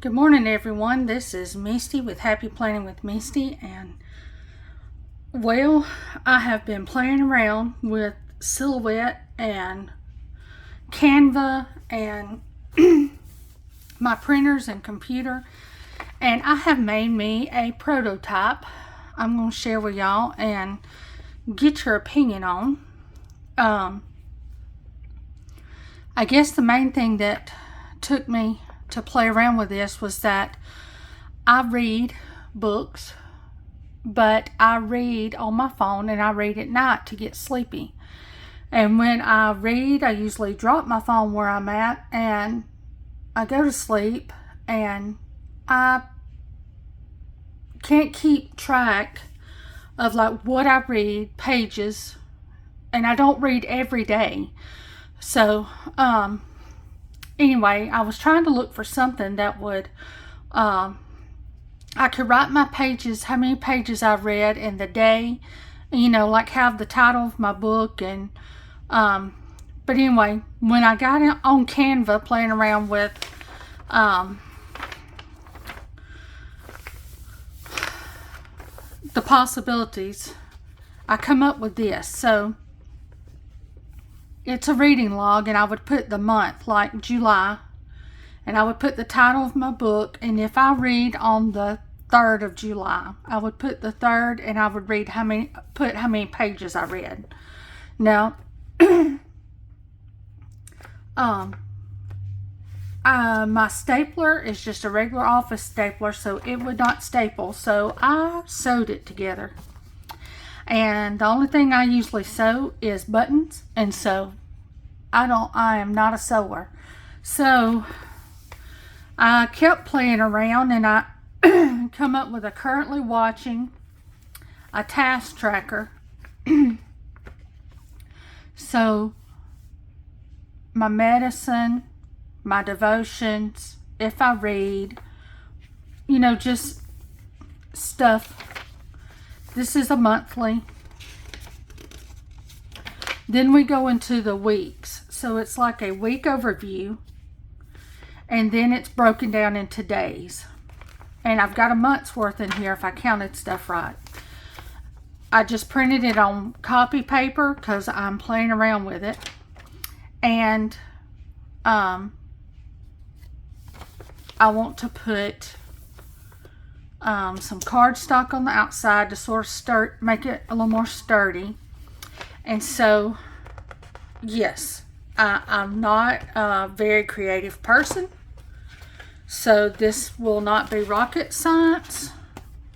Good morning, everyone. This is Misty with Happy Planning with Misty, and well, I have been playing around with Silhouette and Canva and my printers and computer, and I have made me a prototype I'm going to share with y'all and get your opinion on. I guess the main thing that took me to play around with this was that I read books, but I read on my phone and I read at night to get sleepy. And when I read, I usually drop my phone where I'm at and I go to sleep, and I can't keep track of like what I read, pages, and I don't read every day. So, anyway, I was trying to look for something that would, I could write my pages, how many pages I read in the day, like have the title of my book. And, but anyway, when I got on Canva playing around with, the possibilities, I come up with this. So, it's a reading log, and I would put the month, like July, and I would put the title of my book, and if I read on the 3rd of July, I would put the 3rd, and I would read how many pages I read. Now, my stapler is just a regular office stapler, so it would not staple, so I sewed it together. And the only thing I usually sew is buttons, and so I am not a sewer. So I kept playing around, and I come up with a currently watching, a task tracker. So my medicine, my devotions, if I read, just stuff. This is a monthly. Then we go into the weeks. So it's like a week overview. And then it's broken down into days. And I've got a month's worth in here if I counted stuff right. I just printed it on copy paper because I'm playing around with it. And I want to put some cardstock on the outside to sort of make it a little more sturdy. And so, yes, I'm not a very creative person, so this will not be rocket science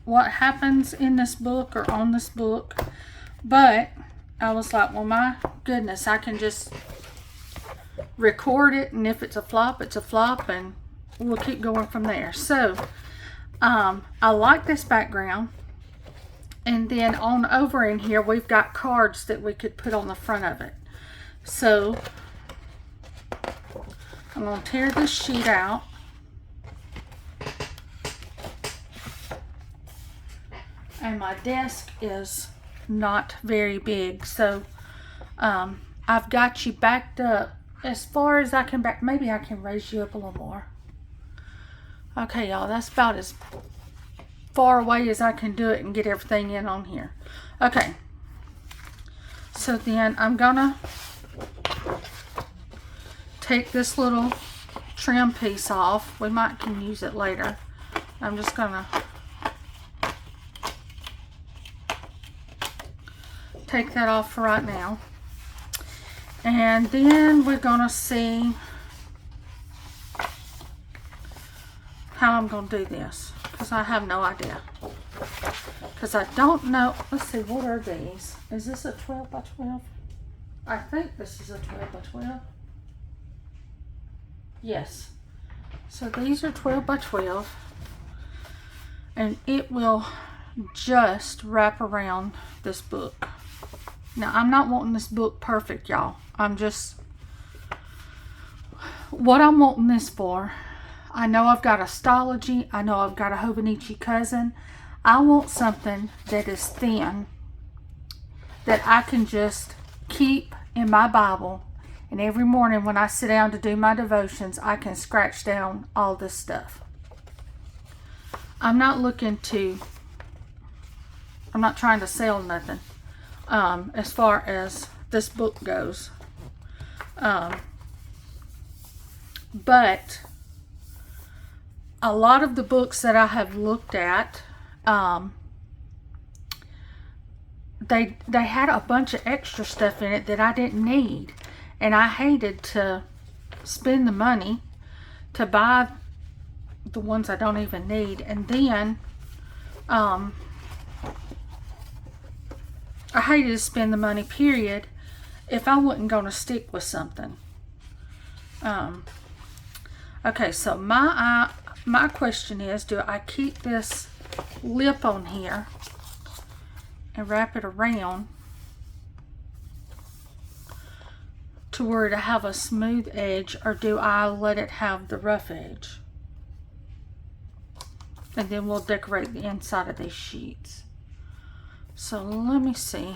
what happens in this book or on this book. But I was like, well, my goodness, I can just record it, and if it's a flop, it's a flop, and we'll keep going from there. So I like this background, and then on over in here we've got cards that we could put on the front of it. So I'm going to tear this sheet out, and my desk is not very big, so I've got you backed up as far as I can back. Maybe I can raise you up a little more. Okay, y'all, that's about as far away as I can do it and get everything in on here. Okay, so then I'm gonna take this little trim piece off. We might can use it later. I'm just gonna take that off for right now. And then we're gonna see how I'm going to do this, because I have no idea, because I don't know. Let's see, what are these? Is this a 12 by 12? I think this is a 12 by 12. Yes. So these are 12 by 12, and it will just wrap around this book. Now, I'm not wanting this book perfect, y'all. What I'm wanting this for, I know I've got a Stalogy. I know I've got a Hobonichi Cousin. I want something that is thin, that I can just keep in my Bible, and every morning when I sit down to do my devotions, I can scratch down all this stuff. I'm not looking to, I'm not trying to sell nothing as far as this book goes. But a lot of the books that I have looked at, they had a bunch of extra stuff in it that I didn't need, and I hated to spend the money to buy the ones I don't even need, and then I hated to spend the money, period, if I wasn't going to stick with something. Okay, so my question is, do I keep this lip on here and wrap it around to where to have a smooth edge, or do I let it have the rough edge? And then we'll decorate the inside of these sheets. So let me see.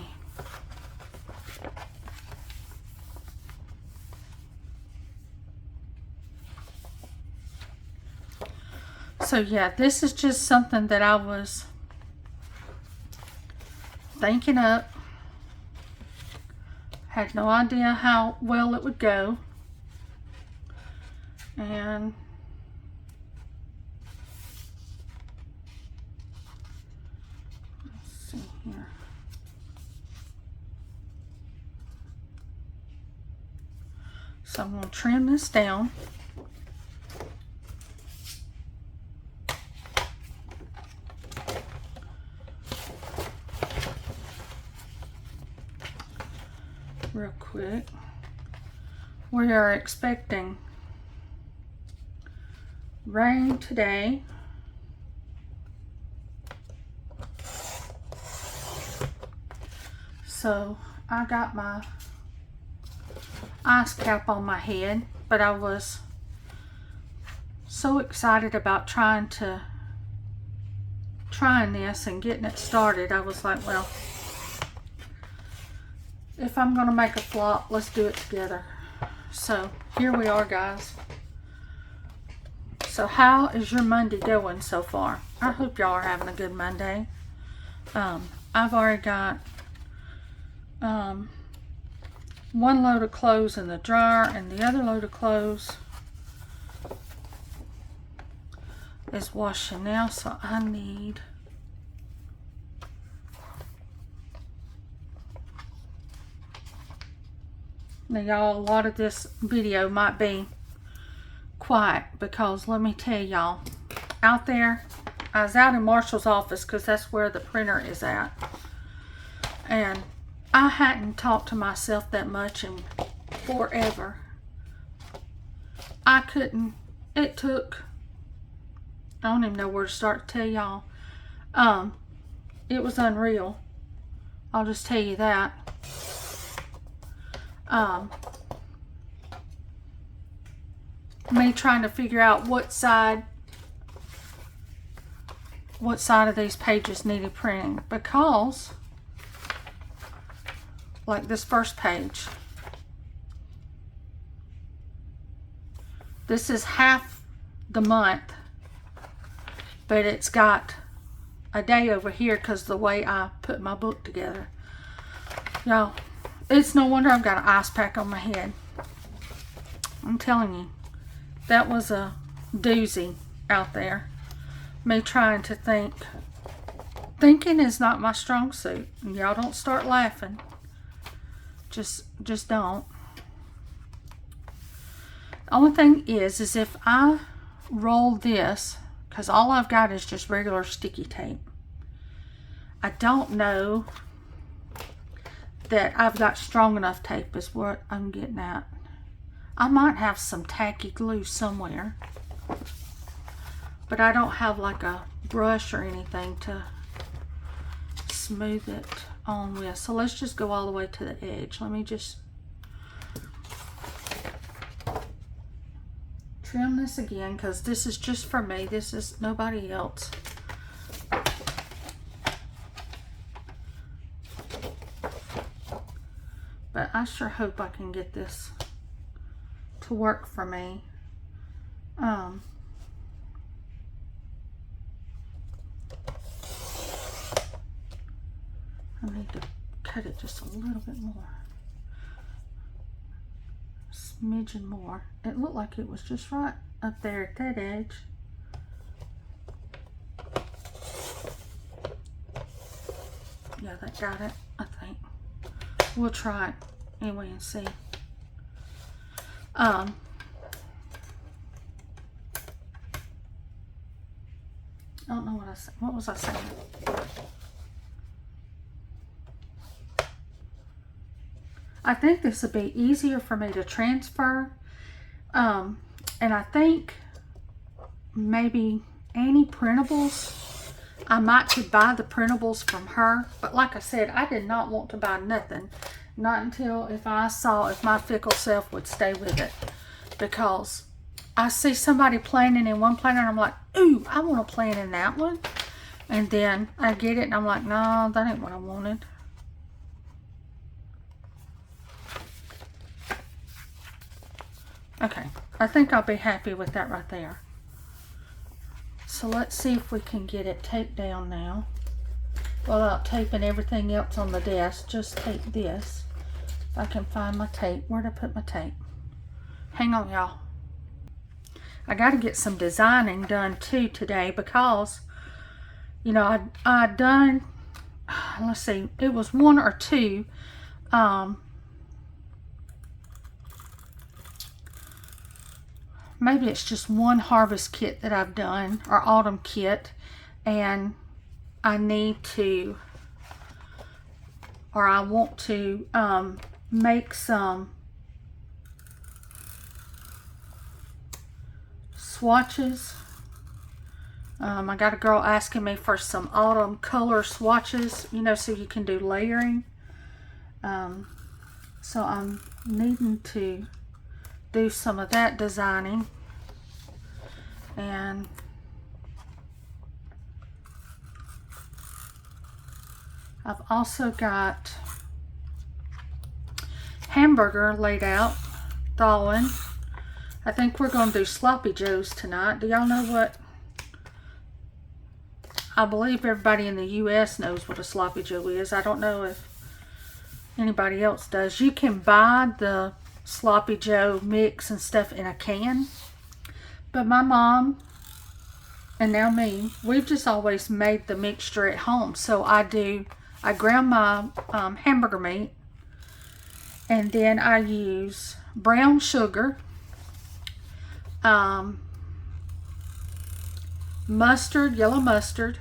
So yeah, this is just something that I was thinking up. Had no idea how well it would go. And let's see here. So I'm going to trim this down. Real quick. We are expecting rain today. So I got my ice cap on my head, but I was so excited about trying this and getting it started. I was like, well, if I'm going to make a flop, let's do it together. So here we are, guys. So how is your Monday going so far? I hope y'all are having a good Monday. I've already got one load of clothes in the dryer, and the other load of clothes is washing now. So I need now, y'all, a lot of this video might be quiet because let me tell y'all, out there, I was out in Marshall's office because that's where the printer is at, and I hadn't talked to myself that much in forever. I couldn't, it took, I don't even know where to start to tell y'all. It was unreal. I'll just tell you that. Me trying to figure out what side of these pages needed printing, because like this first page, this is half the month, but it's got a day over here because the way I put my book together. Y'all, it's no wonder I've got an ice pack on my head. I'm telling you, that was a doozy out there. Me trying to think. Thinking is not my strong suit. Y'all don't start laughing. Just don't. The only thing is if I roll this, because all I've got is just regular sticky tape. I don't know that I've got strong enough tape is what I'm getting at. I might have some tacky glue somewhere, but I don't have like a brush or anything to smooth it on with. So let's just go all the way to the edge. Let me just trim this again because this is just for me. This is nobody else. But I sure hope I can get this to work for me. cut it just a little bit more. Smidgen more. It looked like it was just right up there at that edge. Yeah, that got it, I think. We'll try it anyway and see. I don't know what I said. What was I saying? I think this would be easier for me to transfer. And I think maybe Annie Printables, I might could buy the printables from her. But like I said, I did not want to buy nothing. Not until if I saw if my fickle self would stay with it. Because I see somebody planning in one planner and I'm like, ooh, I want to plan in that one. And then I get it and I'm like, no, that ain't what I wanted. Okay, I think I'll be happy with that right there. So let's see if we can get it taped down now. Without taping everything else on the desk, just tape this. If I can find my tape. Where'd I put my tape? Hang on, y'all. I got to get some designing done too today because, you know, I done, let's see, it was one or two, maybe it's just one harvest kit that I've done, or autumn kit, and I need to, or I want to make some swatches. I got a girl asking me for some autumn color swatches, you know, so you can do layering. So I'm needing to do some of that designing. And I've also got hamburger laid out, thawing. I think we're going to do sloppy joes tonight. Do y'all know what? I believe everybody in the U.S. knows what a sloppy joe is. I don't know if anybody else does. You can buy the sloppy joe mix and stuff in a can. But my mom, and now me, we've just always made the mixture at home. So I ground my hamburger meat. And then I use brown sugar, mustard, yellow mustard,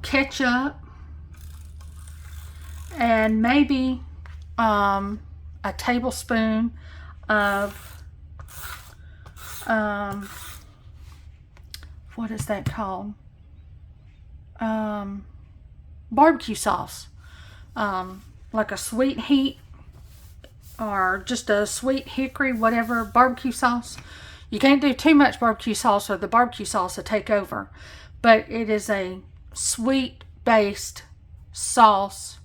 ketchup, and maybe a tablespoon of what is that called? Barbecue sauce, like a sweet heat or just a sweet hickory, whatever, barbecue sauce. You can't do too much barbecue sauce or the barbecue sauce will take over. But it is a sweet based sauce.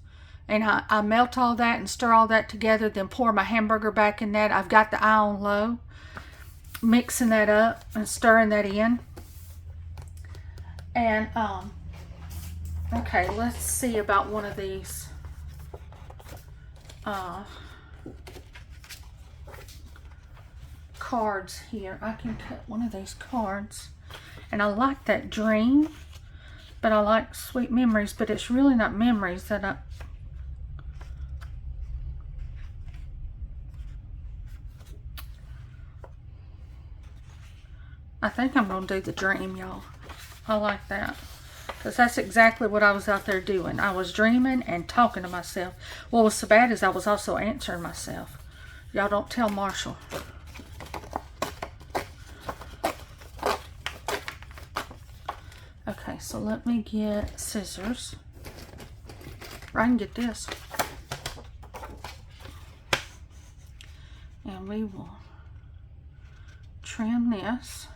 And I melt all that and stir all that together, then pour my hamburger back in that. I've got the eye on low, mixing that up and stirring that in. And, okay, let's see about one of these. Cards here. I can cut one of these cards, and I like that dream, but I like sweet memories, but it's really not memories that I think I'm gonna do the dream, y'all. I like that because that's exactly what I was out there doing. I was dreaming and talking to myself. What was so bad is I was also answering myself. Y'all don't tell Marshall. Okay, so let me get scissors. Or I can get this. And we will trim this.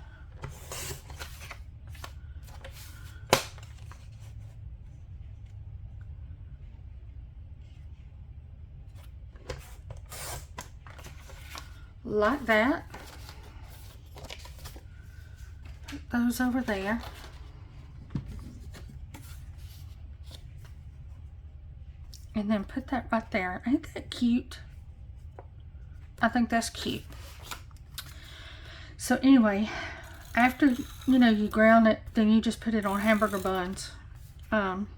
Like that. Put those over there. And then put that right there. Ain't that cute? I think that's cute. So anyway, after, you know, you ground it, then you just put it on hamburger buns. And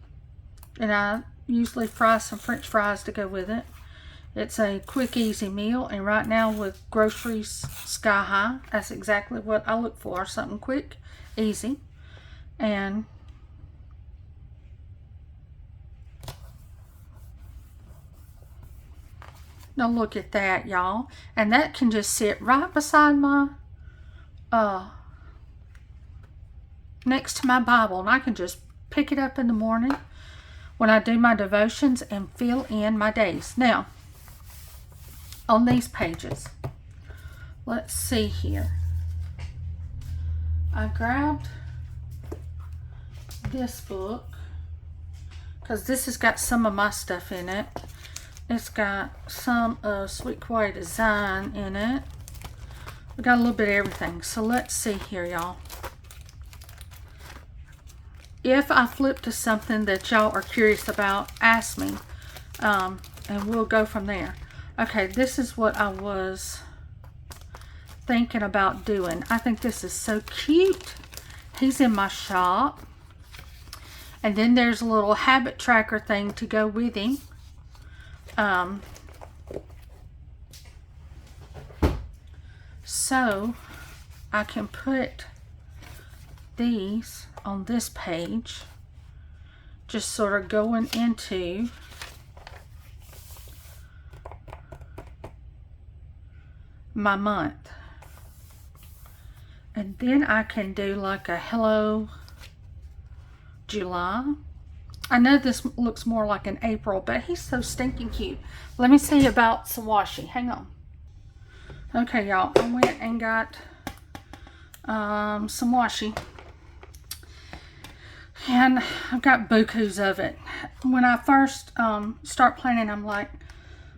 I usually fry some French fries to go with it. It's a quick, easy meal. And right now with groceries sky high, that's exactly what I look for. Something quick, easy. And now look at that, y'all. And that can just sit right beside my, next to my Bible. And I can just pick it up in the morning when I do my devotions and fill in my days. Now, on these pages, let's see here. I grabbed this book because this has got some of my stuff in it. It's got some of Sweet Quiet Design in it. We got a little bit of everything. So let's see here, y'all. If I flip to something that y'all are curious about, ask me. And we'll go from there. Okay, this is what I was thinking about doing. I think this is so cute. He's in my shop. And then there's a little habit tracker thing to go with him. So I can put these on this page, just sort of going into my month. And then I can do like a hello July. I know this looks more like an April, but he's so stinking cute. Let me see about some washi. Hang on. Okay, y'all, I went and got some washi. And I've got bukus of it. When I first start planning, I'm like,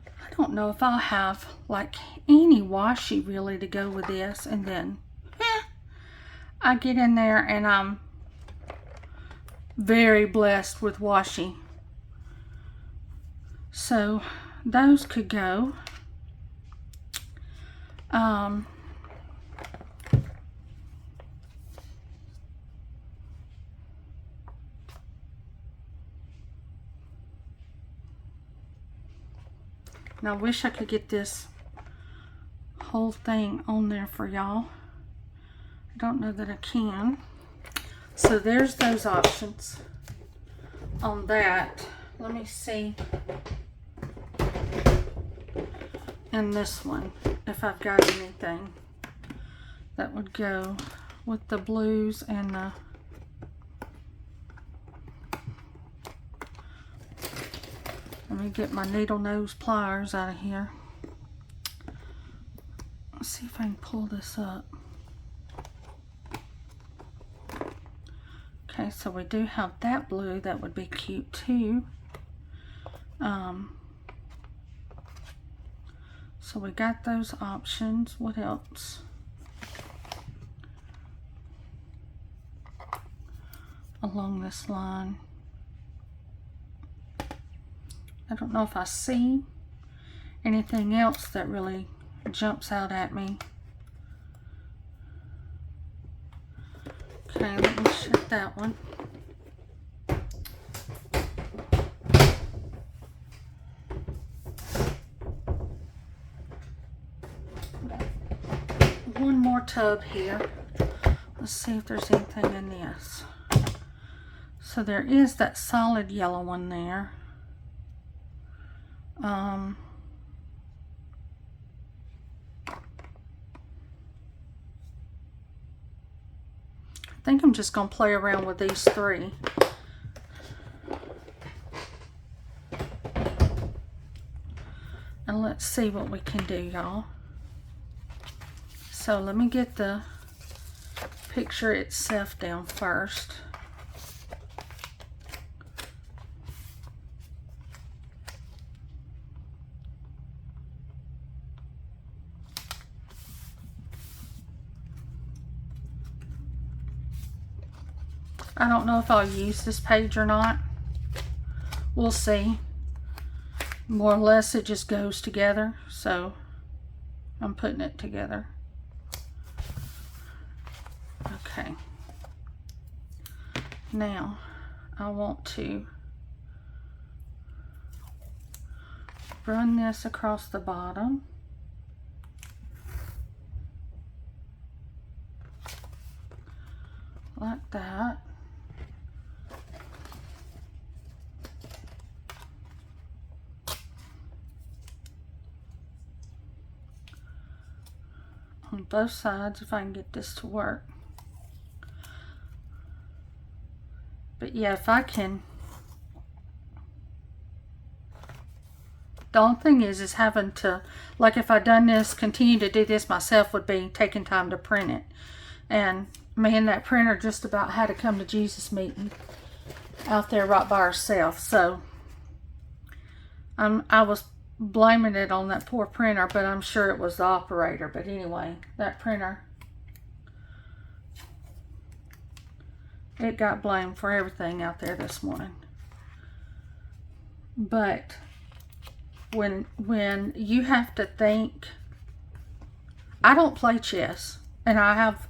I don't know if I'll have like any washi really to go with this. And then I get in there and I'm very blessed with washi. So those could go. Now I wish I could get this whole thing on there for y'all. I don't know that I can. So there's those options on that. Let me see in this one if I've got anything that would go with the blues and the let me get my needle nose pliers out of here. Let's see if I can pull this up. Okay, so we do have that blue. That would be cute too. So we got those options. What else? Along this line. I don't know if I see anything else that really jumps out at me. Okay, let me shut that one. One more tub here. Let's see if there's anything in this. So there is that solid yellow one there. I think I'm just going to play around with these three. And let's see what we can do, y'all. So let me get the picture itself down first. I don't know if I'll use this page or not. We'll see. More or less it just goes together, so I'm putting it together. Okay. Now I want to run this across the bottom. Like that. On both sides, if I can get this to work. But yeah, if I can. The only thing is having to, like if I done this, continue to do this myself would be taking time to print it. And man, that printer just about had to come to Jesus meeting out there right by herself. So I was blaming it on that poor printer, but I'm sure it was the operator. But anyway, that printer, it got blamed for everything out there this morning. But when you have to think, I don't play chess, and I have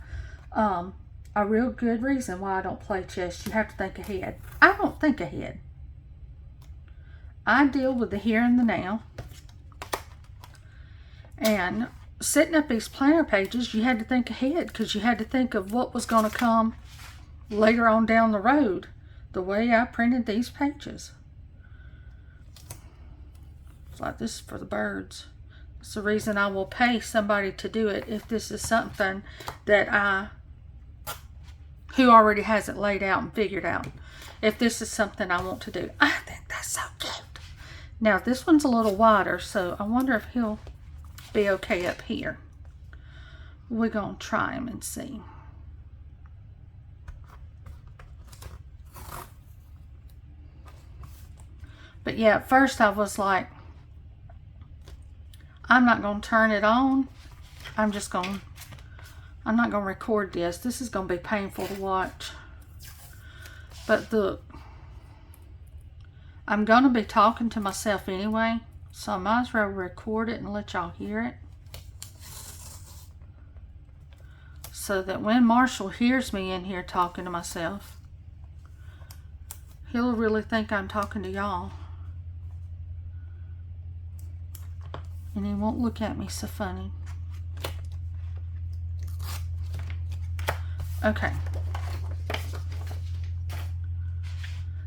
a real good reason why I don't play chess. You have to think ahead. I don't think ahead. I deal with the here and the now. And setting up these planner pages, you had to think ahead because you had to think of what was going to come later on down the road. The way I printed these pages. It's like this is for the birds. It's the reason I will pay somebody to do it if this is something that who already has it laid out and figured out. If this is something I want to do. I think that's so cute. Now this one's a little wider, so I wonder if he'll be okay up here. We're going to try him and see. But yeah, at first I was like, I'm not going to turn it on. I'm not going to record this. This is going to be painful to watch. But look, I'm going to be talking to myself anyway, so I might as well record it and let y'all hear it. So that when Marshall hears me in here talking to myself, he'll really think I'm talking to y'all. And he won't look at me so funny. Okay.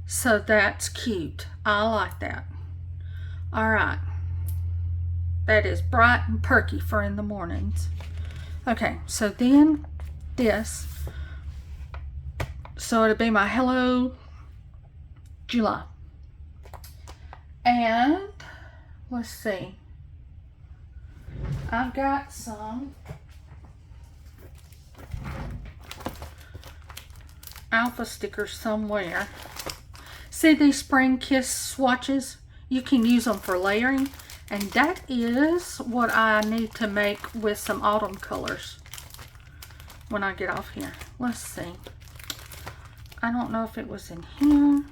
So that's cute. I like that. Alright. That is bright and perky for in the mornings. Okay, so then this. So it'll be my Hello July. And let's see. I've got some alpha stickers somewhere. See these Spring Kiss swatches? You can use them for layering, and that is what I need to make with some autumn colors when I get off here. Let's see. I don't know if it was in here.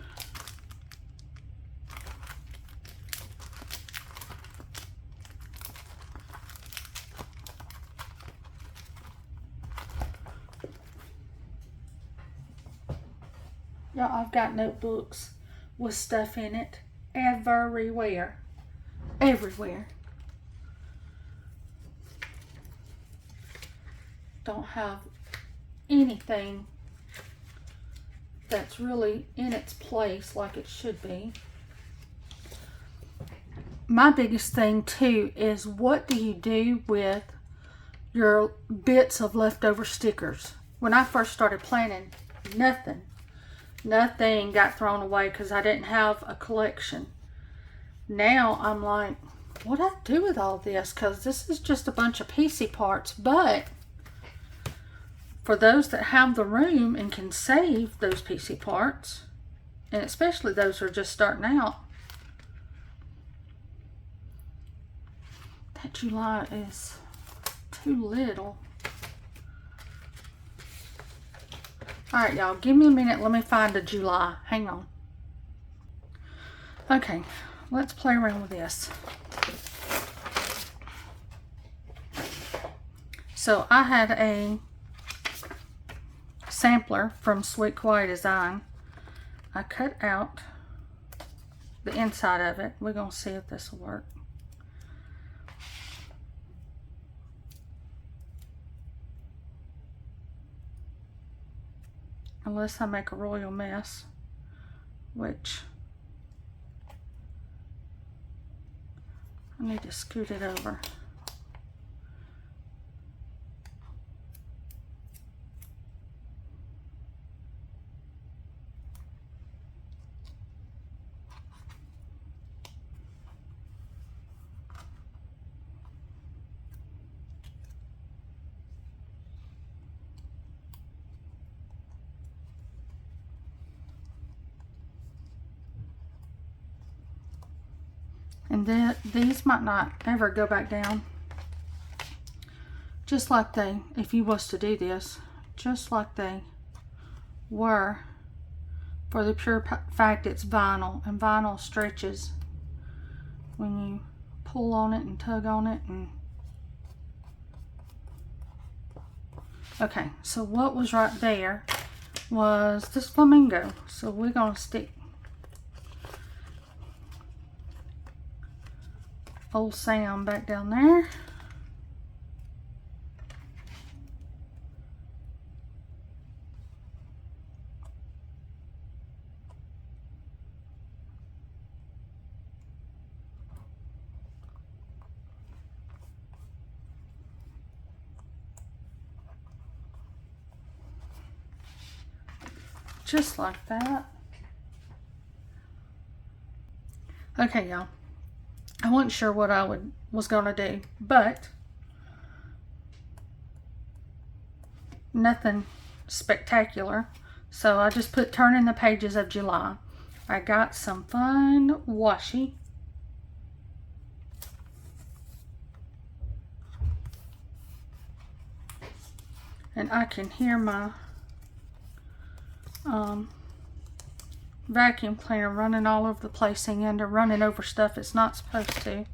Y'all, I've got notebooks with stuff in it everywhere. Everywhere. Don't have anything that's really in its place like it should be. My biggest thing too is, what do you do with your bits of leftover stickers? When I first started planning, nothing got thrown away because I didn't have a collection. Now I'm like, what do I do with all this? Because this is just a bunch of piecey parts. But for those that have the room and can save those piecey parts, and especially those who are just starting out, that July is too little. Alright, y'all, give me a minute. Let me find a July. Hang on. Okay, let's play around with this. So I had a sampler from Sweet Kawaii Design. I cut out the inside of it. We're going to see if this will work. Unless I make a royal mess, which I need to scoot it over. And then these might not ever go back down. Just like they, if you was to do this, just like they were, for the pure fact it's vinyl, and vinyl stretches when you pull on it and tug on it. And okay, so what was right there was this flamingo. So we're going to stick old Sam back down there. Just like that. Okay, y'all. I wasn't sure what I was gonna do, but nothing spectacular. So I just put turning the pages of July. I got some fun washi. And I can hear my vacuum cleaner running all over the place, singing or running over stuff it's not supposed to.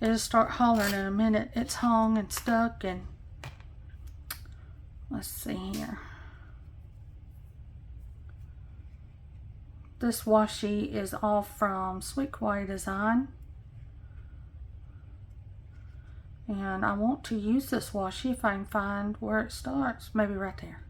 It'll start hollering in a minute. It's hung and stuck. And let's see here. This washi is all from Sweet Kawaii Design. And I want to use this washi if I can find where it starts. Maybe right there.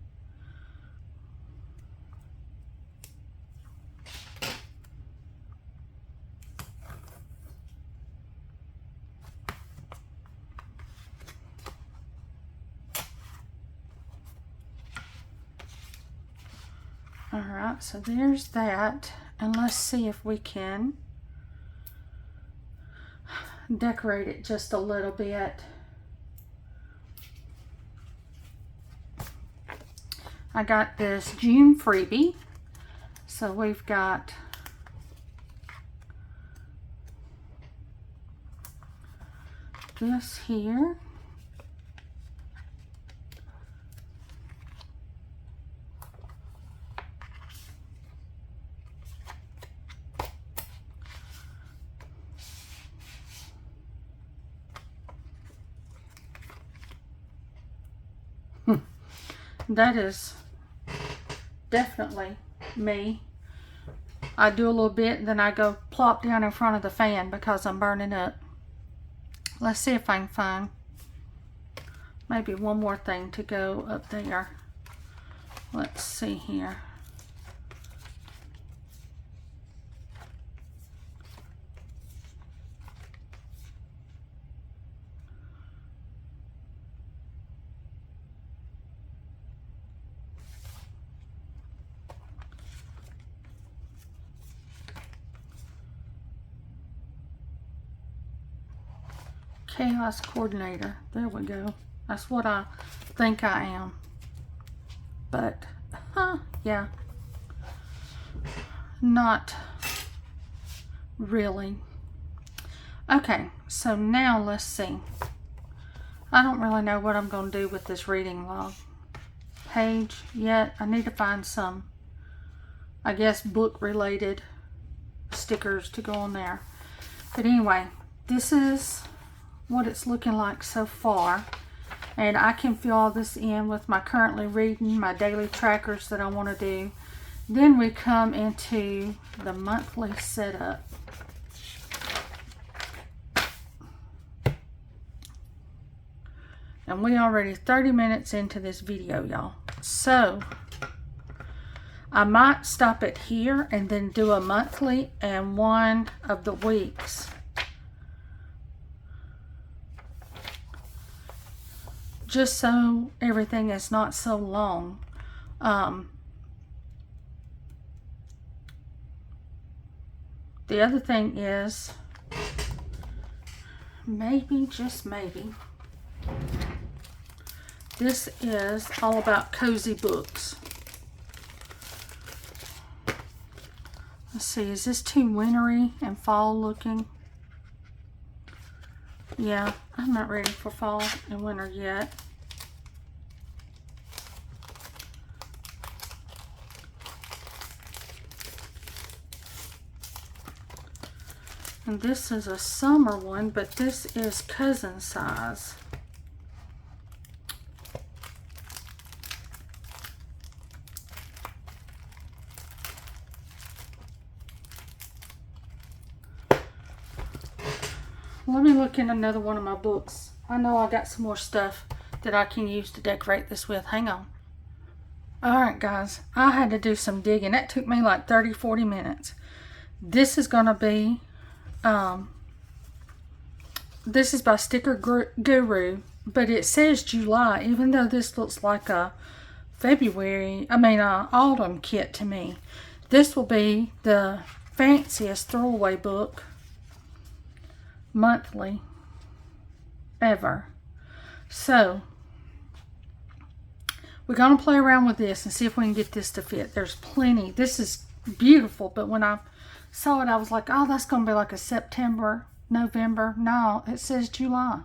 Alright, so there's that. And let's see if we can decorate it just a little bit. I got this June freebie. So we've got this here. That is definitely me. I do a little bit and then I go plop down in front of the fan because I'm burning up. Let's see if I can find maybe one more thing to go up there. Let's see here. Chaos coordinator. There we go. That's what I think I am. But, yeah. Not really. Okay, so now let's see. I don't really know what I'm going to do with this reading log page yet. I need to find some, I guess, book related stickers to go on there. But anyway, this is what it's looking like so far. And I can fill all this in with my currently reading, my daily trackers that I want to do. Then we come into the monthly setup. And we already 30 minutes into this video, y'all. So I might stop it here and then do a monthly and one of the weeks. Just so everything is not so long. The other thing is, maybe, just maybe, this is all about cozy books. Let's see, is this too wintry and fall looking? Yeah, I'm not ready for fall and winter yet. And this is a summer one, but this is cousin size. Let me look in another one of my books. I know I got some more stuff that I can use to decorate this with. Hang on. Alright guys, I had to do some digging. That took me like 30-40 minutes. This is going to be, this is by Sticker Guru, but it says July, even though this looks like a autumn kit to me. This will be the fanciest throwaway book monthly ever. So we're going to play around with this and see if we can get this to fit. There's plenty. This is beautiful, but when I saw it, I was like, oh, that's going to be like a September, November. No, it says July.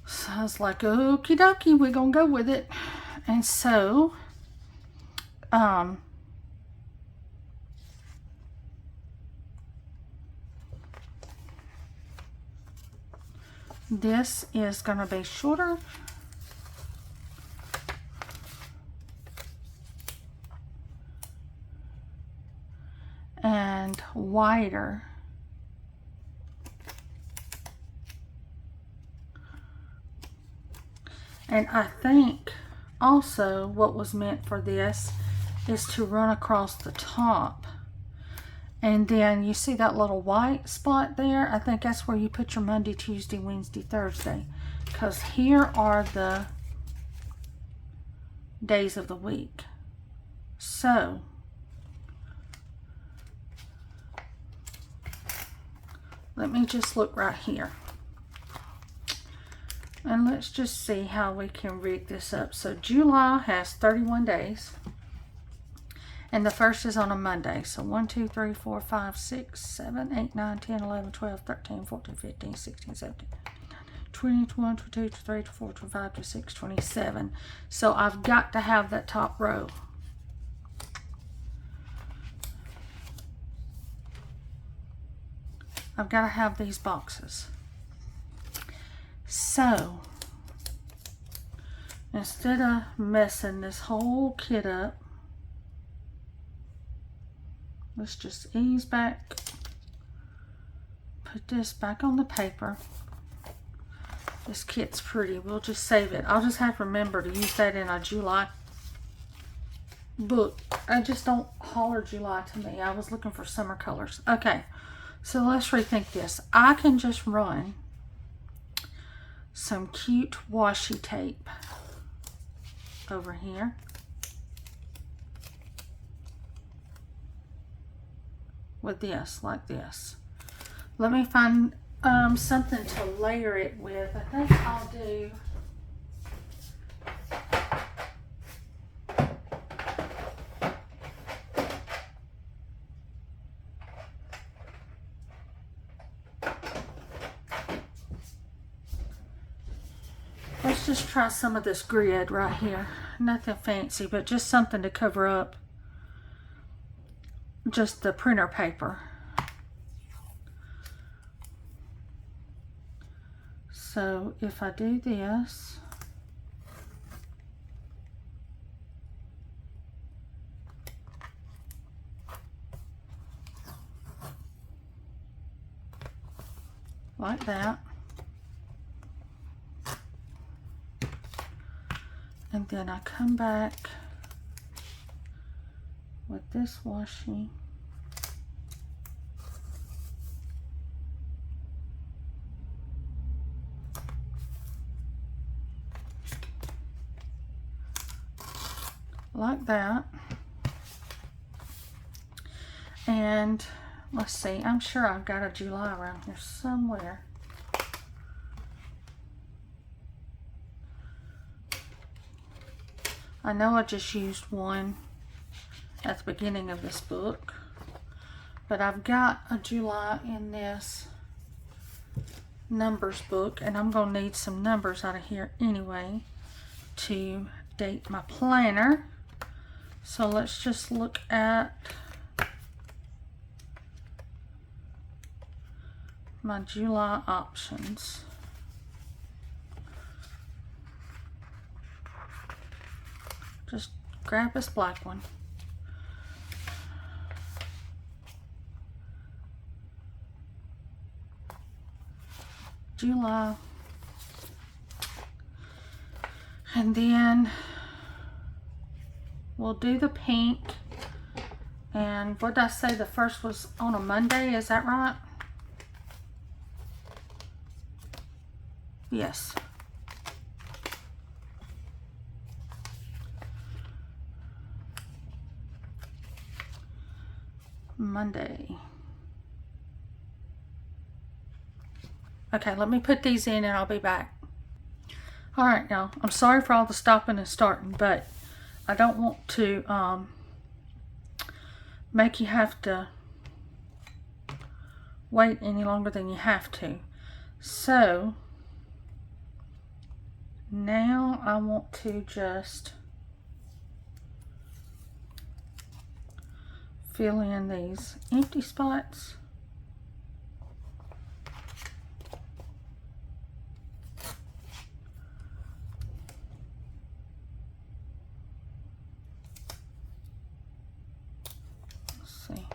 So I was like, okie dokie, we're going to go with it. And so, this is going to be shorter. And wider. And I think also what was meant for this is to run across the top. And then you see that little white spot there? I think that's where you put your Monday, Tuesday, Wednesday, Thursday. Because here are the days of the week. So let me just look right here. And let's just see how we can rig this up. So July has 31 days. And the first is on a Monday. So 1, 2, 3, 4, 5, 6, 7, 8, 9, 10, 11, 12, 13, 14, 15, 16, 17, 20, 21, 22, 23, 24, 25, 26, 27. So I've got to have that top row. I've got to have these boxes. So, instead of messing this whole kit up, let's just ease back, put this back on the paper. This kit's pretty. We'll just save it. I'll just have to remember to use that in a July book. I just don't holler July to me. I was looking for summer colors. Okay. So let's rethink this. I can just run some cute washi tape over here. With this, like this. Let me find something to layer it with. I think I'll do... Let's just try some of this grid right here. Nothing fancy, but just something to cover up just the printer paper. So if I do this, like that, and then I come back with this washi, like that. And let's see, I'm sure I've got a July around here somewhere. I know I just used one at the beginning of this book, but I've got a July in this numbers book, and I'm going to need some numbers out of here anyway to date my planner. So let's just look at my July options. Just grab this black one. July. And then we'll do the pink. And what did I say? The first was on a Monday, is that right? Yes. Monday. Okay, let me put these in and I'll be back. All right, y'all. I'm sorry for all the stopping and starting, but I don't want to make you have to wait any longer than you have to. So now I want to just fill in these empty spots. Let's see.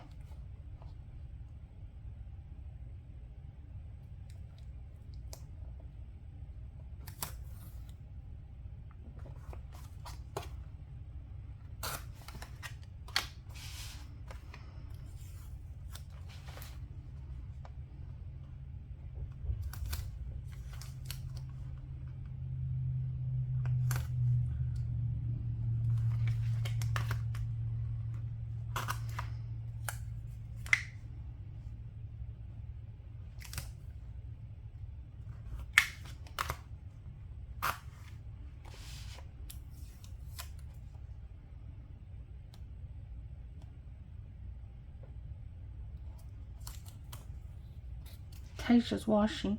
Tasha's washi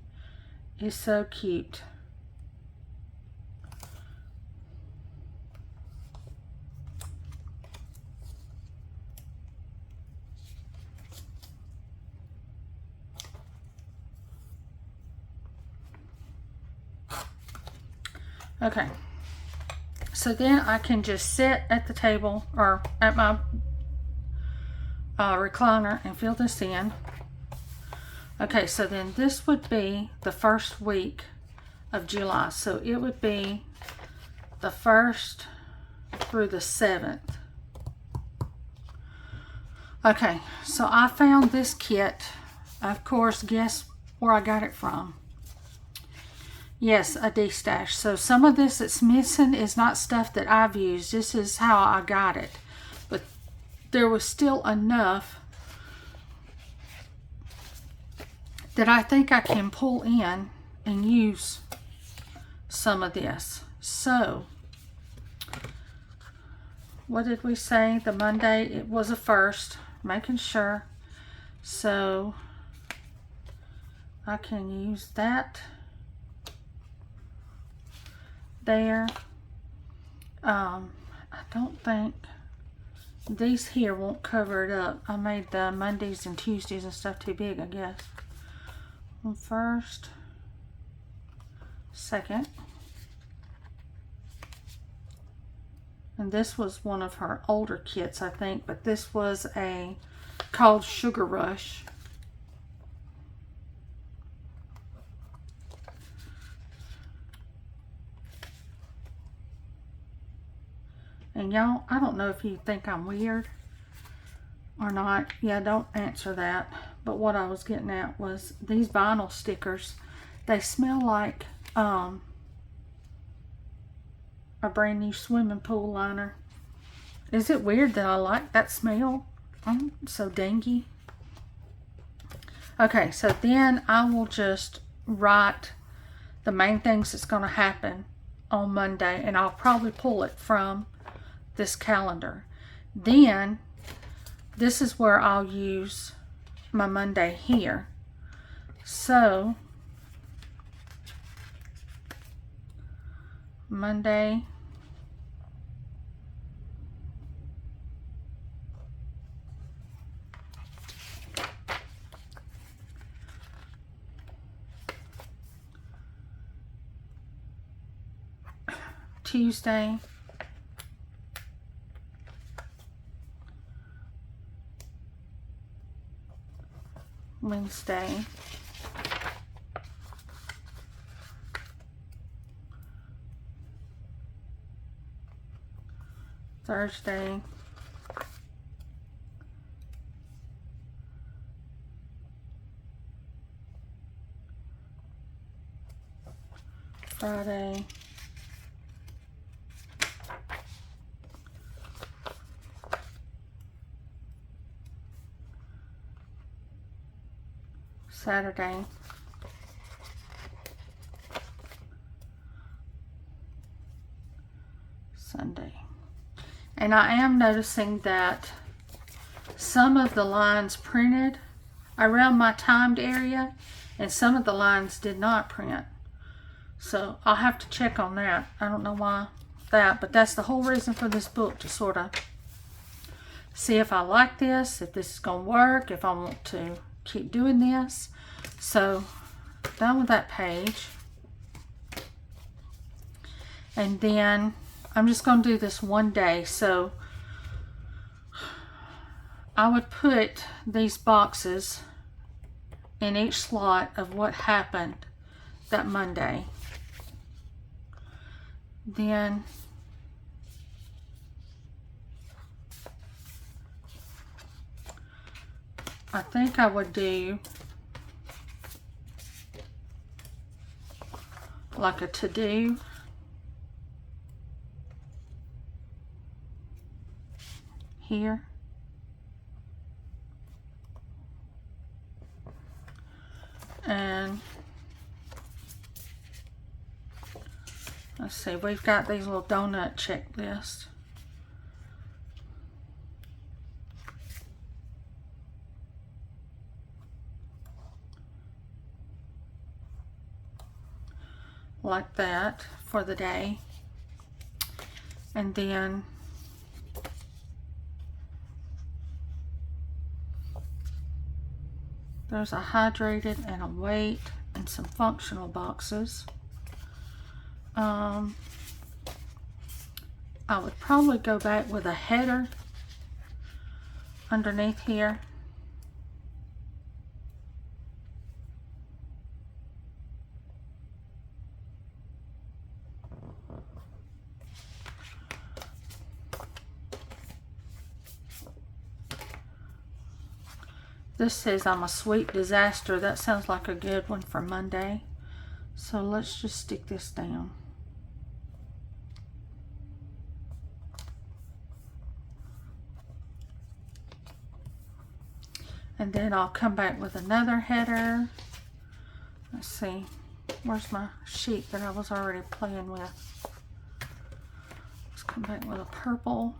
is so cute. Okay, so then I can just sit at the table or at my recliner and fill this in. Okay, so then this would be the first week of July. So it would be the 1st through the 7th. Okay, so I found this kit. Of course, guess where I got it from? Yes, a D-Stash. So some of this that's missing is not stuff that I've used. This is how I got it. But there was still enough that I think I can pull in and use some of this. So, what did we say? The Monday, it was a 1st, making sure. So, I can use that there. I don't think these here won't cover it up. I made the Mondays and Tuesdays and stuff too big, I guess. 1st, 2nd. And this was one of her older kits, I think, but this was called Sugar Rush. And y'all, I don't know if you think I'm weird or not. Yeah, don't answer that. But what I was getting at was these vinyl stickers, they smell like a brand new swimming pool liner. Is it weird that I like that smell? I'm so dingy. Okay, so then I will just write the main things that's going to happen on Monday, and I'll probably pull it from this calendar. Then this is where I'll use my Monday here. So Monday, Tuesday, Wednesday, Thursday, Friday, Saturday, Sunday. And I am noticing that some of the lines printed around my timed area and some of the lines did not print. So I'll have to check on that. I don't know why that, but that's the whole reason for this book, to sort of see if I like this, if this is going to work, if I want to keep doing this. So done with that page. And then I'm just going to do this one day. So I would put these boxes in each slot of what happened that Monday. Then I think I would do like a to-do. Here. And let's see, we've got these little donut checklists. Like that for the day. And then there's a hydrated and a weight and some functional boxes. I would probably go back with a header underneath here. This says I'm a sweet disaster. That sounds like a good one for Monday. So let's just stick this down. And then I'll come back with another header. Let's see. Where's my sheet that I was already playing with? Let's come back with a purple.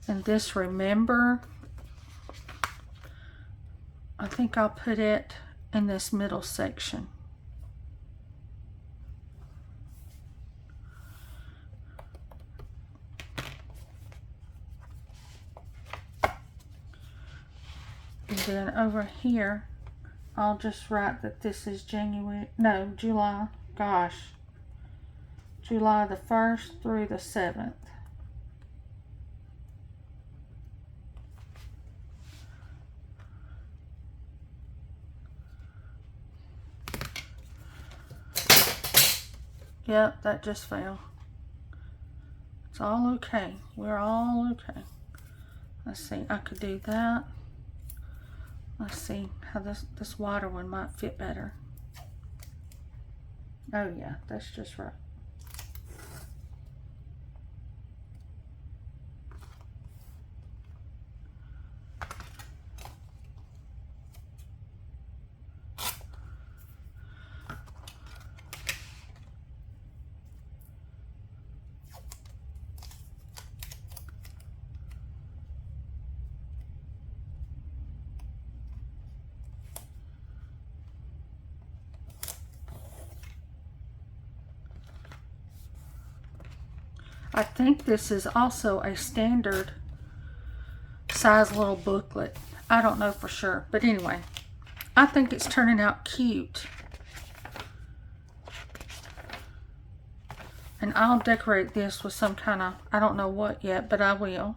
And this remember, I think I'll put it in this middle section. then over here, I'll just write that this is July, gosh, July the 1st through the 7th. Yep, that just fell. It's all okay. We're all okay. Let's see, I could do that. Let's see how this water one might fit better. Oh yeah, that's just right. I think this is also a standard size little booklet. I don't know for sure, but anyway, I think it's turning out cute. And I'll decorate this with some kind of, I don't know what yet, but I will.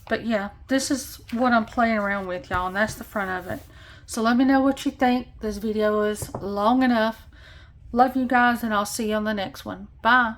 But yeah, this is what I'm playing around with, y'all, and that's the front of it. So let me know what you think. This video is long enough. Love you guys, and I'll see you on the next one. Bye.